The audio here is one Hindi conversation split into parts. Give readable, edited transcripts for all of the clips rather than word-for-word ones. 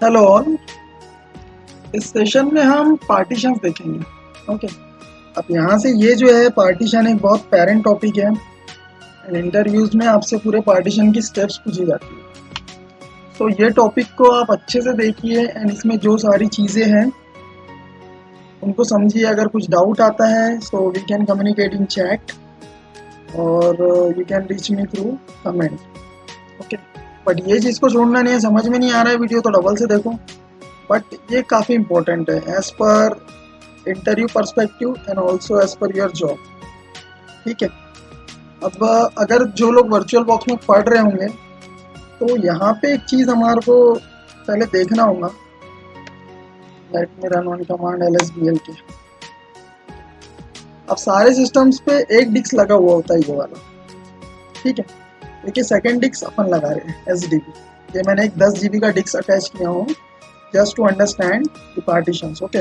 Hello all. इस सेशन में हम पार्टीशंस देखेंगे। ओके। अब यहाँ से ये जो है पार्टीशन एक बहुत पैरेंट टॉपिक है एंड इंटरव्यूज में आपसे पूरे पार्टीशन की स्टेप्स पूछी जाती है। तो ये टॉपिक को आप अच्छे से देखिए एंड इसमें जो सारी चीज़ें हैं उनको समझिए। अगर कुछ डाउट आता है so we can communicate in chat और you can reach me through comment. Okay. But ये चीज़ को छोड़ना नहीं है, समझ में नहीं आ रहा है वीडियो तो डबल से देखो। बट ये काफ़ी इंपॉर्टेंट है as per interview perspective and also as per your job. ठीक है। अब अगर जो लोग वर्चुअल बॉक्स में पढ़ रहे होंगे तो यहाँ पे एक चीज़ हमारे को पहले देखना होगा। Let me run on command LSBL के। अब सारे सिस्टम्स पे एक डिस्क लगा हुआ होता है ये वाला। ठीक है। देखिए सेकेंड डिस्क अपन लगा रहे हैं SDB। ये मैंने एक 10 GB का डिस्क अटैच किया हूँ just to understand the partitions. Okay.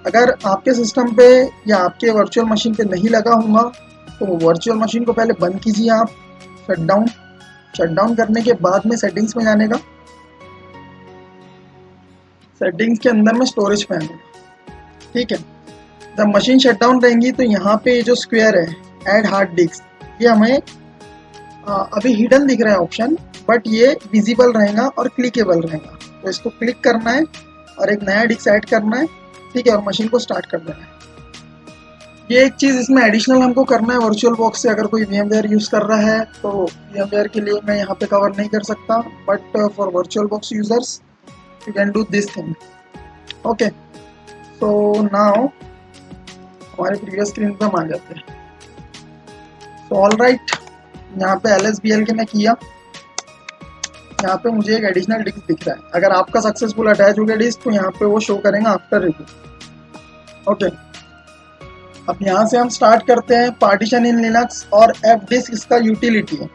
अगर आपके सिस्टम पे या आपके वर्चुअल मशीन पे नहीं लगा होगा तो वर्चुअल मशीन को पहले बंद कीजिए आप। शटडाउन करने के बाद में सेटिंग्स में जाने का। सेटिंग्स के अंदर में स्टोरेज पे आने का। ठीक है। जब मशीन शटडाउन रहेंगी तो यहाँ पे जो स्क्वायर है ऐड हार्ड डिस्क, ये हमें अभी हिडन दिख रहा है ऑप्शन, बट ये विजिबल रहेगा और क्लिकेबल रहेगा। तो इसको क्लिक करना है और एक नया डिस्क ऐड करना है। ठीक है। और मशीन को स्टार्ट कर देना है। ये एक चीज़ इसमें एडिशनल हमको करना है वर्चुअल बॉक्स से। अगर कोई VMware यूज़ कर रहा है तो VMware के लिए मैं यहाँ पे कवर नहीं कर सकता, but for virtual box users you can do this thing. Okay. So now हमारे प्रीवियस स्क्रीन पे हम आ जाते हैं। सो ऑल राइट, यहाँ पे LSBL के मैं किया। यहाँ पे मुझे एक एडिशनल डिस्क दिख रहा है। अगर आपका सक्सेसफुल अटैच हो गया डिस्क तो यहाँ पे वो शो करेगा आफ्टर रिव्यू। ओके। अब यहाँ से हम स्टार्ट करते हैं पार्टीशन इन लिनक्स और fdisk इसका यूटिलिटी है।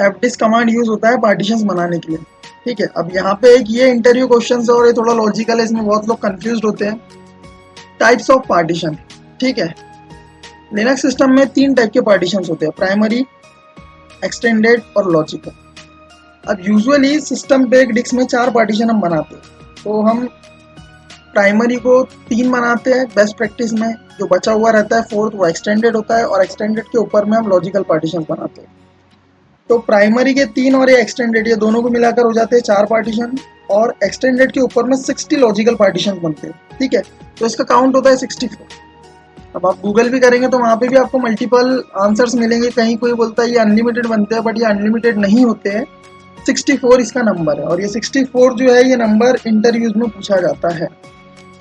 fdisk कमांड यूज होता है पार्टीशंस बनाने के लिए। ठीक है। अब यहाँ पे एक ये इंटरव्यू क्वेश्चन है और ये थोड़ा लॉजिकल है, इसमें बहुत लोग कंफ्यूज होते हैं। Types of partition. ठीक है। लिनक्स सिस्टम में 3 टाइप के पार्टीशंस होते हैं, प्राइमरी, एक्सटेंडेड और लॉजिकल। अब यूजुअली सिस्टम पे एक डिस्क में 4 पार्टीशन हम बनाते हैं। तो हम प्राइमरी को 3 बनाते हैं बेस्ट प्रैक्टिस में। जो बचा हुआ रहता है 4th वो एक्सटेंडेड होता है और एक्सटेंडेड के ऊपर में हम लॉजिकल पार्टीशन बनाते हैं। तो प्राइमरी के 3 और ये एक्सटेंडेड, ये दोनों को मिलाकर हो जाते हैं 4 पार्टीशन और एक्सटेंडेड के ऊपर में 60 लॉजिकल पार्टीशन बनते हैं। ठीक है। तो इसका काउंट होता है 64। अब आप गूगल भी करेंगे तो वहाँ पे भी आपको मल्टीपल आंसर्स मिलेंगे। कहीं कोई बोलता है ये अनलिमिटेड बनते हैं, बट ये अनलिमिटेड नहीं होते हैं। 64 इसका नंबर है और ये 64 जो है ये नंबर इंटरव्यूज में पूछा जाता है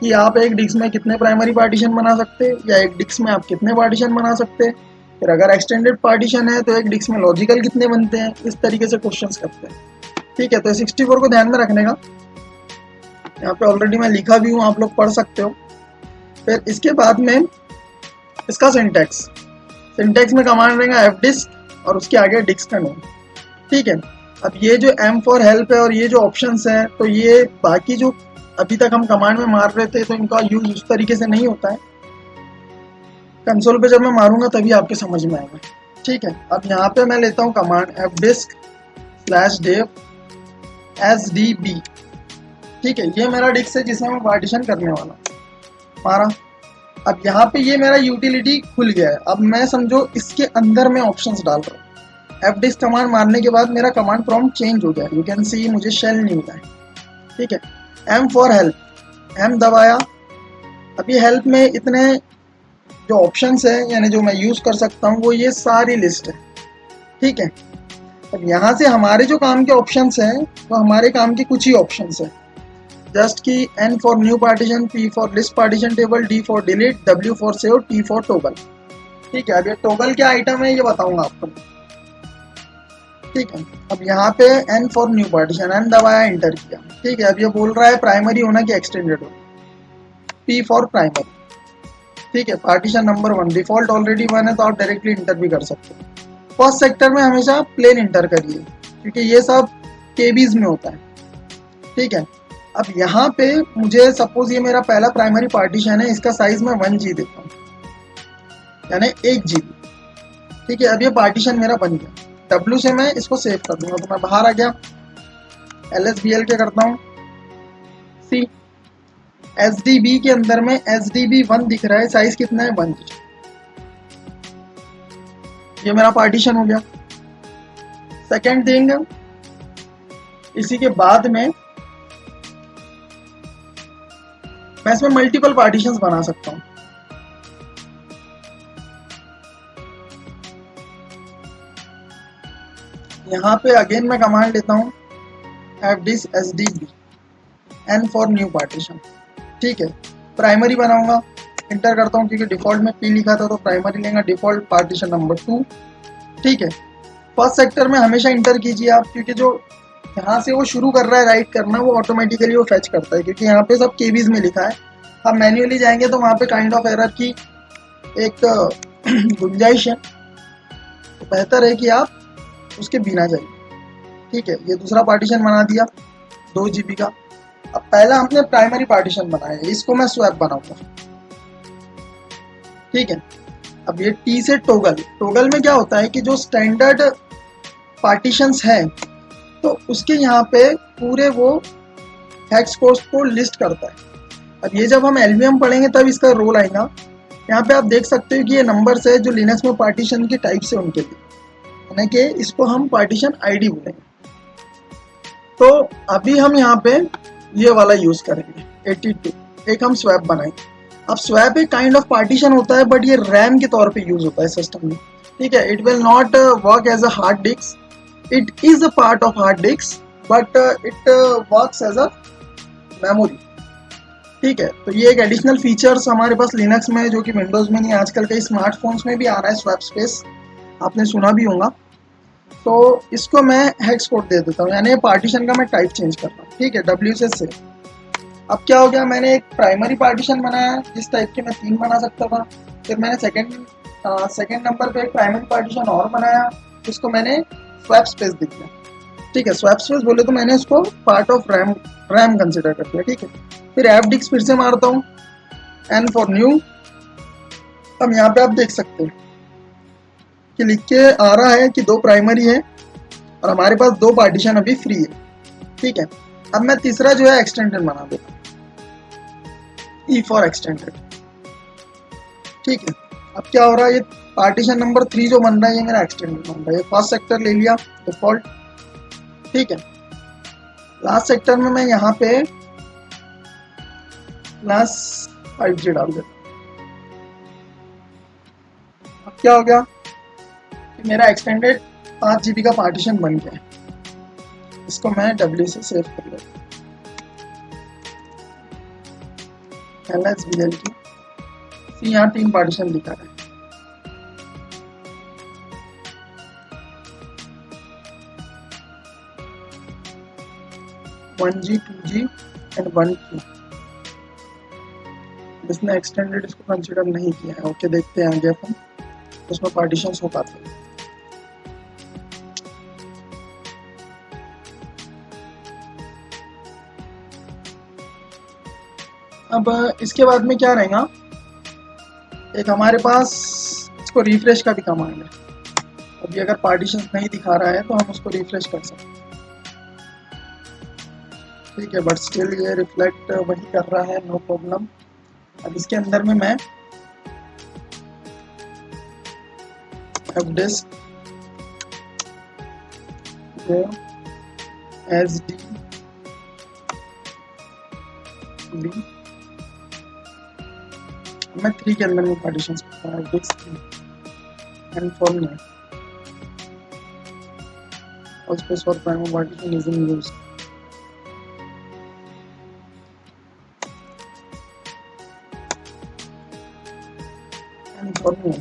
कि आप एक डिस्क में कितने प्राइमरी पार्टीशन बना सकते हैं या एक डिस्क में आप कितने पार्टीशन बना सकते हैं। फिर अगर एक्सटेंडेड पार्टीशन है तो एक डिस्क में लॉजिकल कितने बनते हैं। इस तरीके से क्वेश्चंस करते हैं। ठीक है। तो 64 को ध्यान में रखने का। यहाँ पे ऑलरेडी मैं लिखा भी हूँ, आप लोग पढ़ सकते हो। फिर इसके बाद में इसका सिंटैक्स में कमांड रहेगा fdisk और उसके आगे डिस्क का नेम। ठीक है। अब ये जो M फॉर हेल्प है और ये जो ऑप्शंस हैं तो ये बाकी जो अभी तक हम कमांड में मार रहे थे तो इनका यूज उस तरीके से नहीं होता है। कंसोल पे जब मैं मारूंगा तभी आपके समझ में आएगा। ठीक है। अब यहाँ पे मैं लेता हूँ कमांड fdisk/dev SDB। ठीक है। ये मेरा डिस्क है जिसमें मैं पार्टीशन करने वाला मारा। अब यहाँ पे ये मेरा यूटिलिटी खुल गया है। अब मैं समझो इसके अंदर मैं ऑप्शंस डाल रहा हूँ। fdisk कमांड मारने के बाद मेरा कमांड प्रॉम्प्ट चेंज हो गया। यू कैन सी मुझे शेल नहीं मिला है। ठीक है। M फॉर हेल्प, M दबाया। अब ये हेल्प में इतने जो ऑप्शंस है यानी जो मैं यूज कर सकता हूँ वो ये सारी लिस्ट है। ठीक है। अब यहाँ से हमारे जो काम के ऑप्शंस हैं वो हमारे काम के कुछ ही ऑप्शंस है। जस्ट कि N for new partition, P for list partition table, D for delete, W for save, T for toggle. ठीक है। अब ये टॉगल क्या आइटम है ये बताऊंगा आपको। ठीक है। अब यहाँ पे N for new partition, N दबाया, एंटर किया। ठीक है। अब ये बोल रहा है प्राइमरी होना कि एक्सटेंडेड हो। P for primary. ठीक है। पार्टीशन नंबर 1 डिफॉल्ट ऑलरेडी 1 है तो आप डायरेक्टली इंटर भी कर सकते हो। फर्स्ट सेक्टर में हमेशा प्लेन इंटर करिए क्योंकि ये सब केबीज में होता है। ठीक है। अब यहाँ पे मुझे सपोज ये मेरा पहला प्राइमरी पार्टीशन है, इसका साइज मैं 1G देता हूँ यानी 1GB। ठीक है। अब ये पार्टीशन मेरा बन गया। W से मैं इसको सेव कर दूंगा तो मैं बाहर आ गया। LSBL क्या करता हूँ, सी SDB के अंदर में SDB1 दिख रहा है, साइज कितना है 1 GB। ये मेरा पार्टीशन हो गया। सेकेंड थिंग, इसी के बाद में मैं इसमें मल्टीपल पार्टीशंस बना सकता हूँ। यहाँ पे अगेन मैं कमांड लेता हूँ fdisk SDB n for new partition. ठीक है, प्राइमरी बनाऊंगा, इंटर करता हूँ क्योंकि डिफॉल्ट में P लिखा था तो प्राइमरी लेंगे, डिफॉल्ट पार्टीशन नंबर 2। ठीक है, फर्स्ट सेक्टर में हमेशा इंटर कीजिए आप, क्योंकि जो यहाँ से वो शुरू कर रहा है राइट करना वो ऑटोमेटिकली वो फेच करता है, क्योंकि यहाँ पे सब केबीज में लिखा है। हम मैन्युअली जाएंगे तो वहाँ पे काइंड ऑफ एरर की एक गुंजाइश है, तो बेहतर है कि आप उसके बिना जाइए। ठीक है, ये दूसरा पार्टीशन बना दिया 2 GB का। अब पहला हमने प्राइमरी पार्टीशन बनाया है, इसको मैं स्वैप बनाऊंगा। ठीक है, अब ये T से टोगल में क्या होता है कि जो स्टैंडर्ड पार्टीशंस हैं तो उसके यहाँ पे पूरे वो हेक्स कोड्स को लिस्ट करता है। अब ये जब हम LVM पढ़ेंगे तब इसका रोल आएगा। यहाँ पे आप देख सकते हो कि ये नंबर्स है जो लिनक्स में पार्टीशन के टाइप से उनके लिए, यानी कि इसको हम पार्टीशन ID बोलेंगे। तो अभी हम यहाँ पे ये वाला यूज करेंगे 82, एक हम स्वैप बनाएंगे। अब स्वैप एक काइंड ऑफ पार्टीशन होता है, बट ये रैम के तौर पे यूज होता है सिस्टम में। ठीक है, it will not work as a hard disk, it is a part of hard disk but it works as a memory. ठीक है, तो ये एक एडिशनल फीचर्स हमारे पास लिनक्स में है जो कि विंडोज में नहीं, आजकल कई स्मार्टफोन्स में भी आ रहा है स्वैप स्पेस, आपने सुना भी होगा। तो इसको मैं हेक्स कोड दे देता हूँ, यानी पार्टीशन का मैं टाइप चेंज कर रहा हूँ। ठीक है, W से सेव। अब क्या हो गया, मैंने एक प्राइमरी पार्टीशन बनाया जिस टाइप के मैं 3 बना सकता था। फिर मैंने सेकंड नंबर पे एक प्राइमरी पार्टीशन और बनाया, जिसको मैंने स्वैप स्पेस दे दिया। ठीक है, स्वैप स्पेस बोले तो मैंने उसको पार्ट ऑफ रैम कंसिडर कर दिया। ठीक है, फिर fdisk फिर से मारता हूँ, n फॉर न्यू। अब यहाँ पे आप देख सकते हैं कि लिख के आ रहा है कि 2 प्राइमरी है और हमारे पास 2 पार्टीशन अभी फ्री है। ठीक है, अब मैं तीसरा जो है एक्सटेंडेड बना देता हूँ, E फॉर एक्सटेंडेड। ठीक है, अब क्या हो रहा है, ये पार्टीशन नंबर 3 जो बन रहा है ये मेरा एक्सटेंडेड बन रहा है। फर्स्ट सेक्टर ले लिया डिफॉल्ट। ठीक है, लास्ट सेक्टर में मैं यहाँ पे प्लस 5G डाल देता हूँ। अब क्या हो गया कि मेरा एक्सटेंडेड 5 GB का पार्टीशन बन गया है। इसको मैं W से सेव कर लेता हूँ, LSBL की। यहाँ 3 पार्टीशन दिखा रहा है। One G, 2G and 1Q। इसने एक्सटेंडेड इसको कंसिडर नहीं किया है। ओके, देखते हैं आगे अपन उसमें पार्टीशंस हो पाते हैं। अब इसके बाद में क्या रहेगा, एक हमारे पास इसको रिफ्रेश का भी कमांड है। अभी अगर पार्टीशन नहीं दिखा रहा है तो हम उसको रिफ्रेश कर सकते हैं। ठीक है, बट स्टिल ये रिफ्लेक्ट वही कर रहा है, नो प्रॉब्लम। अब इसके अंदर में मैं fdisk SDB मैं 3 के अंदर में पार्टीशंस करता हूँ, fdisk and for now और space for primary partition is in use। and for now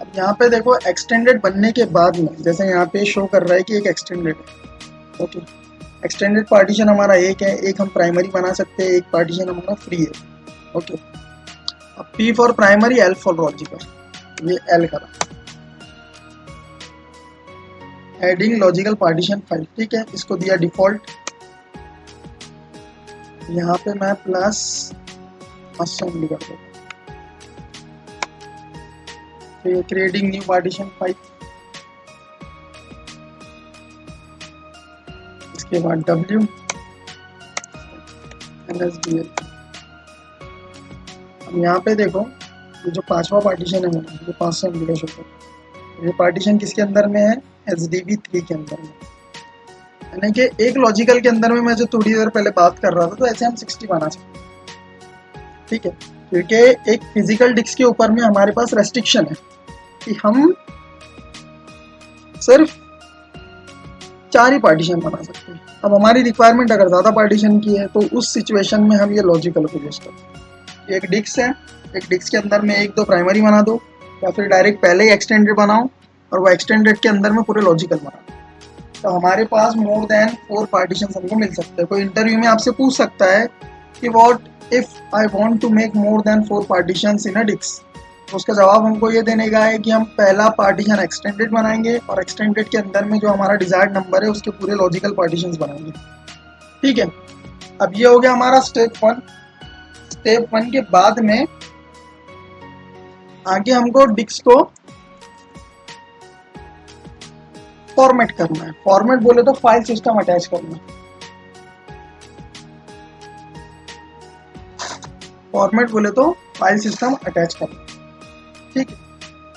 अब यहाँ पे देखो एक्सटेंडेड बनने के बाद में जैसे यहाँ पे शो कर रहा है कि एक एक्सटेंडेड है। ओके, एक्सटेंडेड पार्टीशन हमारा एक है, एक हम प्राइमरी बना सकते हैं, एक पार्टीशन हमारा फ्री है। ओके, अब P for primary, L for logical, ये L करा, एडिंग लॉजिकल पार्टीशन फाइल। ठीक है, इसको दिया डिफॉल्ट। यहाँ पे मैं प्लस असेंबली कर देता हूँ, क्रिएटिंग न्यू पार्टीशन फाइल। उसके बाद W NSDL। अब यहाँ पे देखो ये जो पांचवा पार्टीशन है मेरा, ये 500 MB का शो, ये पार्टीशन किसके अंदर में है, HDB3 के अंदर में। यानी कि एक लॉजिकल के अंदर में मैं जो थोड़ी देर पहले बात कर रहा था, तो ऐसे हम 60 बना सकते हैं, ठीक है। क्योंकि एक फिजिकल डिस्क के ऊपर में हमारे पास रेस्ट्रिक्शन है कि हम सिर्फ 4 ही पार्टीशन बना सकते हैं। अब हमारी रिक्वायरमेंट अगर ज़्यादा पार्टीशन की है तो उस सिचुएशन में हम ये लॉजिकल को यूज करते हैं। एक डिस्क है, एक डिस्क के अंदर में 1-2 प्राइमरी बना दो, या फिर डायरेक्ट पहले ही एक्सटेंडेड बनाओ और वो एक्सटेंडेड के अंदर में पूरे लॉजिकल बना दो। तो हमारे पास मोर देन 4 पार्टीशन हमको मिल सकते हैं। कोई इंटरव्यू में आपसे पूछ सकता है कि what if I want to make more than 4 partitions in a disk, तो उसका जवाब हमको ये देने का है कि हम पहला पार्टीशन एक्सटेंडेड बनाएंगे और एक्सटेंडेड के अंदर में जो हमारा डिजायर्ड नंबर है उसके पूरे लॉजिकल पार्टीशंस बनाएंगे, ठीक है। अब ये हो गया हमारा स्टेप 1। स्टेप 1 के बाद में आगे हमको डिस्क को फॉर्मेट करना है। फॉर्मेट बोले तो फाइल सिस्टम अटैच करना है। फॉर्मेट बोले तो फाइल सिस्टम अटैच करना, ठीक है।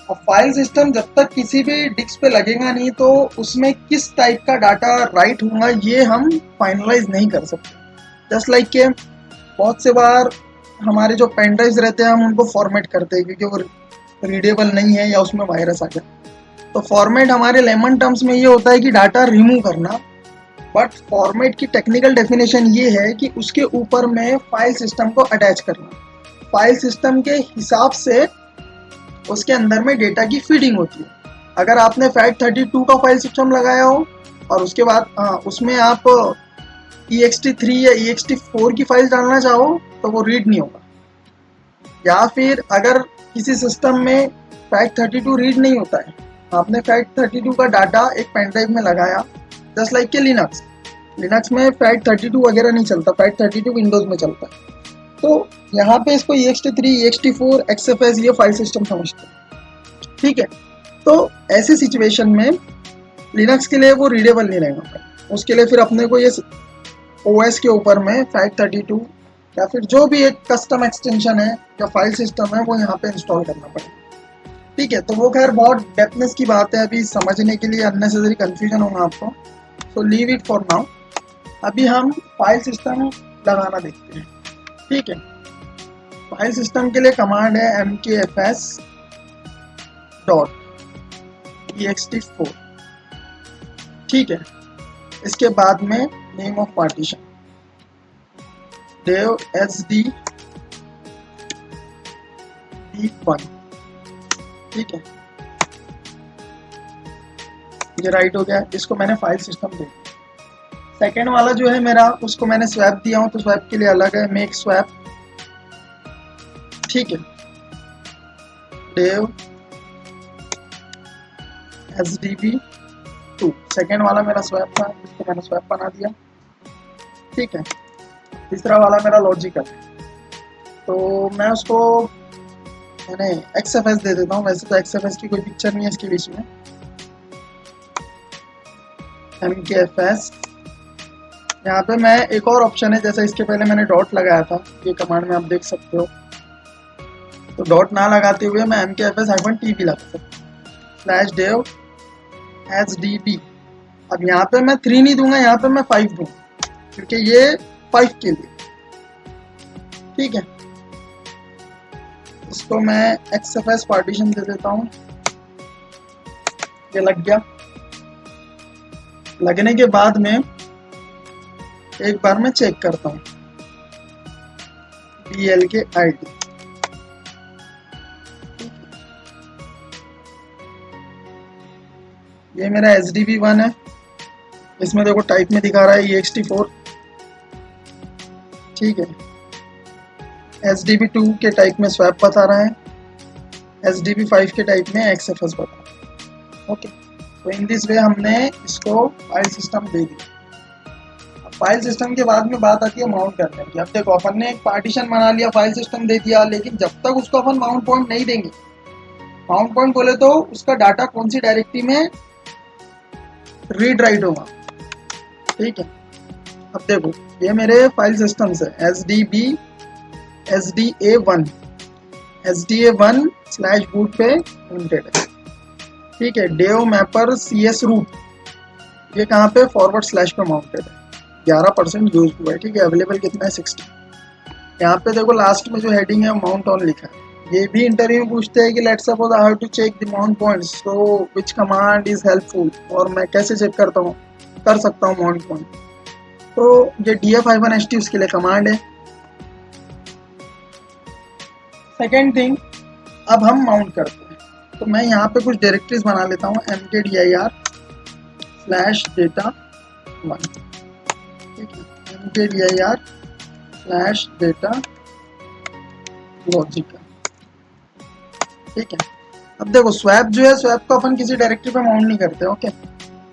और फाइल सिस्टम जब तक किसी भी डिस्क पे लगेगा नहीं तो उसमें किस टाइप का डाटा राइट होगा ये हम फाइनलाइज नहीं कर सकते। जस्ट लाइक के बहुत से बार हमारे जो पेन ड्राइव्स रहते हैं हम उनको फॉर्मेट करते हैं क्योंकि वो रीडेबल नहीं है या उसमें वायरस आ गया। तो फॉर्मेट हमारे लेमन टर्म्स में ये होता है कि डाटा रिमूव करना, बट फॉर्मेट की टेक्निकल डेफिनेशन ये है कि उसके ऊपर में फाइल सिस्टम को अटैच करना। फाइल सिस्टम के हिसाब से उसके अंदर में डेटा की फीडिंग होती है। अगर आपने FAT32 का फाइल सिस्टम लगाया हो और उसके बाद उसमें आप ext3 या ext4 की फाइल डालना चाहो तो वो रीड नहीं होगा। या फिर अगर किसी सिस्टम में FAT32 रीड नहीं होता है, आपने FAT32 का डाटा एक पेन ड्राइव में लगाया, जस्ट लाइक के लिनक्स में FAT32 वगैरह नहीं चलता, FAT32 विंडोज में चलता है। तो यहाँ पे इसको ext3, ext4, XFS ये फाइल सिस्टम समझते हैं, ठीक है। तो ऐसे सिचुएशन में लिनक्स के लिए वो रीडेबल नहीं रहेगा, उसके लिए फिर अपने को ये OS के ऊपर में FAT32 या फिर जो भी एक कस्टम एक्सटेंशन है या फाइल सिस्टम है वो यहाँ पे इंस्टॉल करना पड़ेगा, ठीक है। तो वो खैर बहुत डेप्थनेस की बात है, अभी समझने के लिए अननेसेसरी कंफ्यूजन होगा आपको, तो लीव इट फॉर नाउ। अभी हम फाइल सिस्टम लगाना देखते हैं, ठीक है। फाइल सिस्टम के लिए कमांड है mkfs .ext4, ठीक है। इसके बाद में name of partition dev HDB1, ठीक है। ये राइट हो गया, इसको मैंने फाइल सिस्टम दे दिया। सेकेंड वाला जो है मेरा उसको मैंने स्वैप दिया हूं, तो स्वैप के लिए अलग है मेक स्वैप, ठीक है। dev HDB2 सेकेंड वाला मेरा स्वैप था, इसको मैंने स्वैप बना दिया, ठीक है। तीसरा वाला मेरा लॉजिकल, तो मैं उसको मैंने XFS दे देता हूँ। वैसे तो XFS की कोई पिक्चर नहीं है इसके बीच में, MKFS। यहाँ पे मैं एक और ऑप्शन है, जैसा इसके पहले मैंने डॉट लगाया था, ये कमांड में आप देख सकते हो, तो डॉट ना लगाते हुए मैं MKFS-T भी लगा सकता हूँ /dev HDB। अब यहाँ पे मैं 3 नहीं दूंगा, यहाँ पे मैं 5 दूंगा क्योंकि ये 5 के लिए, ठीक है। इसको मैं XFS पार्टीशन दे देता हूँ, ये लग गया। लगने के बाद में एक बार मैं चेक करता हूँ BLK ID, ये मेरा HDB1 है, इसमें देखो टाइप में दिखा रहा है ext4, ठीक है। HDB2 के टाइप में स्वैप बता रहा है, HDB5 के टाइप में XFS बता रहा है, ओके। तो इन दिस वे हमने इसको फाइल सिस्टम दे दी। अब फाइल सिस्टम के बाद में बात आती है माउंट करने की। अब देखो अपन ने एक पार्टीशन बना लिया, फाइल सिस्टम दे दिया, लेकिन जब तक उसको अपन माउंट पॉइंट नहीं देंगे, माउंट पॉइंट बोले तो उसका डाटा कौन सी डायरेक्टरी में रीड राइट होगा, ठीक है। अब देखो ये मेरे फाइल सिस्टम्स है SDA1 स्लैश बूट पे माउंटेड है, ठीक है। डेव मैपर CS रूट ये कहाँ पे फॉरवर्ड स्लैश पे माउंटेड है, 11% यूज हुआ है, ठीक है। अवेलेबल कितना है 60। यहाँ पे देखो लास्ट में जो हेडिंग है माउंट ऑन लिखा है। ये भी इंटरव्यू में पूछते हैं कि let's suppose I have to check the mount points, so which command is helpful, और मैं कैसे चेक कर सकता हूँ माउंट पॉइंट। तो ये df-ht उसके लिए कमांड है। सेकेंड थिंग, अब हम माउंट करते हैं, तो मैं यहाँ पे कुछ डायरेक्टरीज बना लेता हूँ mkdir/data1, ठीक है, mkdir/data-logical, ठीक है। अब देखो स्वैप जो है, स्वैप को अपन किसी डायरेक्टरी पे माउंट नहीं करते, ओके।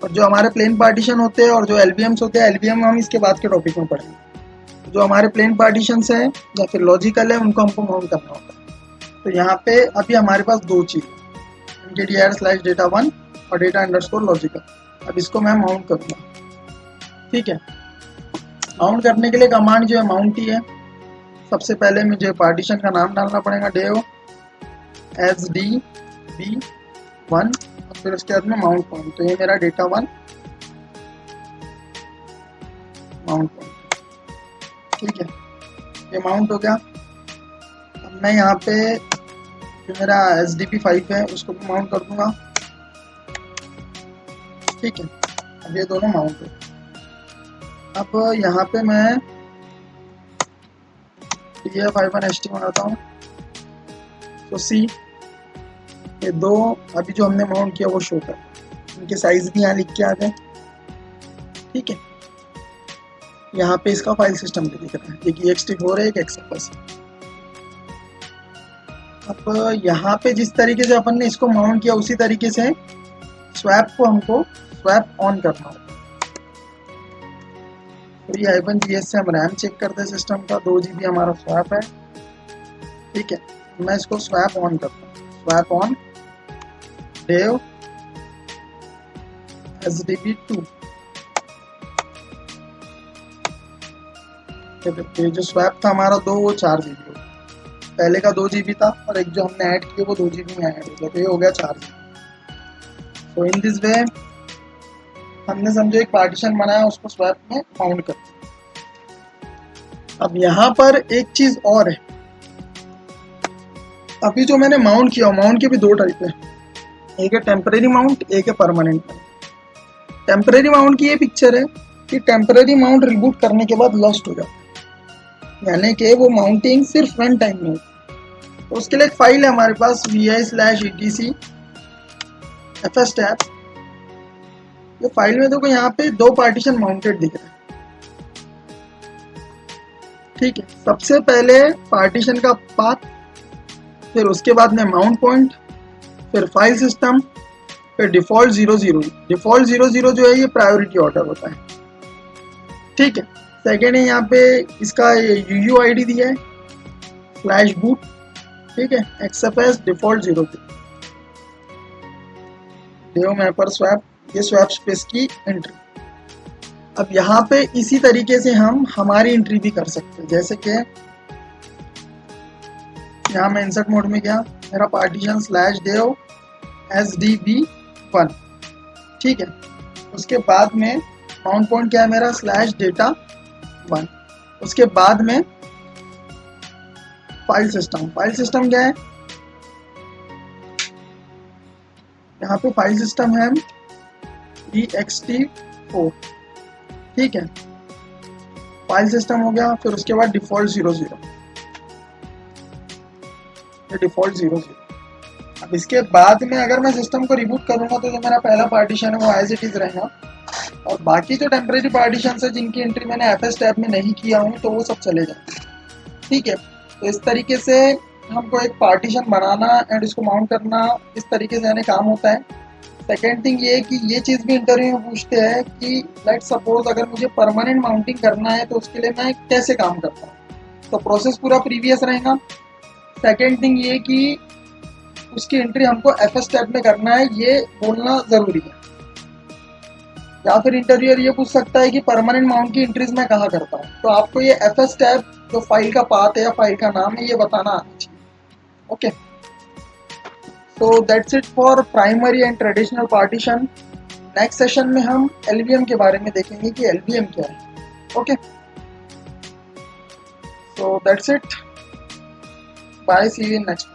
और जो हमारे प्लेन पार्टीशन होते हैं और जो LVMs होते हैं, LVM हम इसके बाद के टॉपिक में पढ़ेंगे। जो हमारे प्लेन पार्टीशन है या फिर लॉजिकल है, उनको हमको माउंट करना होता है। तो यहाँ पे अभी हमारे पास दो चीज, mkdir/data1 और data_logical। अब इसको मैं माउंट करूँगा, ठीक है। माउंट करने के लिए कमांड जो है माउंट ही है। सबसे पहले मुझे पार्टीशन का नाम डालना पड़ेगा, dev SDB1, और फिर उसके बाद में माउंट पॉइंट। तो ये मेरा data1 माउंट पॉइंट, ठीक है। ये माउंट हो गया। अब मैं यहाँ पे जो मेरा SDB5 है उसको भी माउंट कर दूंगा, ठीक है। अब ये दोनों माउंट हो। अब यहाँ पे मैं df-ht बनाता हूँ, तो सी ये दो अभी जो हमने माउंट किया वो शो कर, इनके साइज भी यहाँ लिख के आ गए, ठीक है। यहाँ पे इसका फाइल सिस्टम भी दिख रहा है, एक ext4 है, एक xfs। अब यहाँ पे जिस तरीके से अपन ने इसको माउंट किया उसी तरीके से स्वैप को हमको स्वैप ऑन करना होगा। तो ये -GS से हम रैम चेक करते हैं सिस्टम का, 2 GB हमारा स्वैप है, ठीक है। मैं इसको स्वैप ऑन करता हूँ, स्वैप ऑन dev SDB2। ये जो स्वैप था हमारा 2, वो 4 GB हो गया। पहले का 2 GB था और एक जो हमने ऐड किया वो 2 GB में ऐड हो गया, तो ये हो गया 4 GB। तो इन दिस वे हमने समझो एक पार्टीशन बनाया, उसको स्वैप में माउंट कर। अब यहाँ पर एक चीज और है, अभी जो मैंने माउंट किया, माउंट के भी 2 टाइप है, एक है टेम्परेरी माउंट, एक है परमानेंट माउंट। टेम्परेरी माउंट की ये पिक्चर है कि टेम्परेरी माउंट रिबूट करने के बाद लॉस्ट हो जाता है, यानी कि वो माउंटिंग सिर्फ रन टाइम में होती है। तो उसके लिए एक फाइल है हमारे पास vi/etc fstab। ये फाइल में देखो यहाँ पे 2 पार्टीशन माउंटेड दिख रहे हैं, ठीक है। सबसे पहले पार्टीशन का पाथ, फिर उसके बाद में माउंट पॉइंट, फिर फाइल सिस्टम, फिर डिफॉल्ट 00। डिफॉल्ट 00 जो है ये प्रायोरिटी ऑर्डर होता है, ठीक है। सेकेंड है यहाँ पे इसका UUID दिया है /boot, ठीक है, XFS default 0 dev mapper swap, ये स्वैप स्पेस की एंट्री। अब यहाँ पे इसी तरीके से हम हमारी एंट्री भी कर सकते हैं, जैसे कि यहाँ मैं इंसर्ट मोड में गया, मेरा पार्टीशन /dev SDB1, ठीक है। उसके बाद में माउंट पॉइंट क्या है मेरा /data1। उसके बाद में फाइल सिस्टम, फाइल सिस्टम क्या है, यहाँ पे फाइल सिस्टम है ext4, ठीक है। फाइल सिस्टम हो गया, फिर उसके बाद डिफॉल्ट 00, ये डिफॉल्ट 00। अब इसके बाद में अगर मैं सिस्टम को रिबूट करूंगा तो जो मेरा पहला पार्टीशन है वो एज इट इज रहेगा, और बाकी जो टेम्परेरी पार्टीशन है जिनकी एंट्री मैंने fstab में नहीं किया हूँ तो वो सब चले जाएंगे, ठीक है। तो इस तरीके से हमको एक पार्टीशन बनाना एंड इसको माउंट करना, इस तरीके से यानी काम होता है। सेकेंड थिंग ये कि ये चीज़ भी इंटरव्यू में पूछते हैं कि लेट सपोज अगर मुझे परमानेंट माउंटिंग करना है तो उसके लिए मैं कैसे काम करता हूँ, तो प्रोसेस पूरा प्रीवियस रहेगा। सेकेंड थिंग ये कि उसकी एंट्री हमको fstab में करना है, ये बोलना ज़रूरी है। या फिर इंटरव्यूअर ये पूछ सकता है कि परमानेंट माउंट की एंट्रीज मैं कहाँ करता हूँ, तो आपको ये fs टैब जो फाइल का पाथ है या फाइल का नाम है ये बताना आना चाहिए। Okay, so that's it for primary and traditional partition. Next session में हम एलवीएम के बारे में देखेंगे कि एलवीएम क्या है। Okay, so that's it, bye, see you in next.